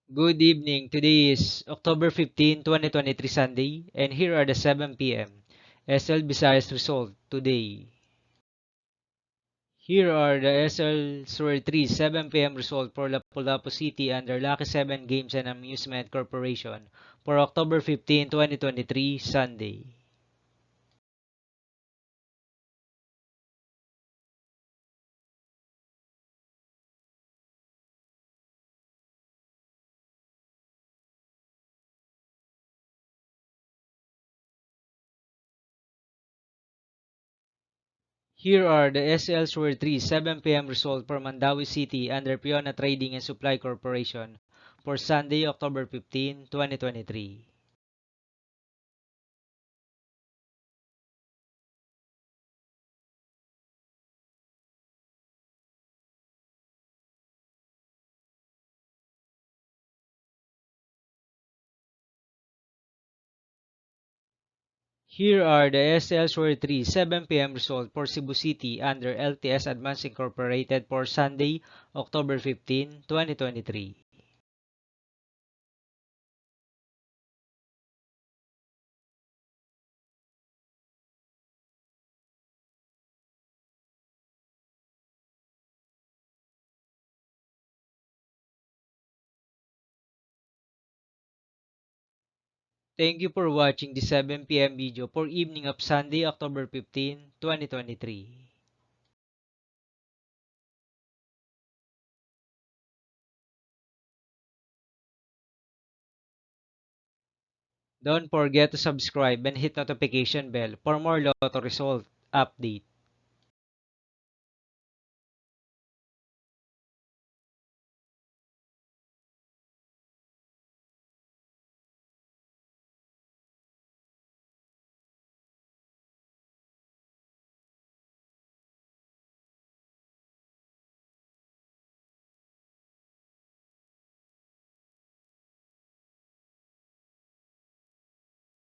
Good evening. Today is October 15, 2023 Sunday, and here are the 7 p.m. SL Visayas result today. Here are the SL Sur 3 7 p.m. result for Lapu-Lapu City under Lucky 7 Games and Amusement Corporation for October 15, 2023 Sunday. Here are the SL Sur 3 7 p.m. result for Mandawi City under Piona Trading and Supply Corporation for Sunday, October 15, 2023. Here are the SL Sur 3 7 p.m. result for Cebu City under LTS Advance Incorporated for Sunday, October 15, 2023. Thank you for watching the 7 p.m. video for evening of Sunday, October 15, 2023. Don't forget to subscribe and hit notification bell for more lotto result update.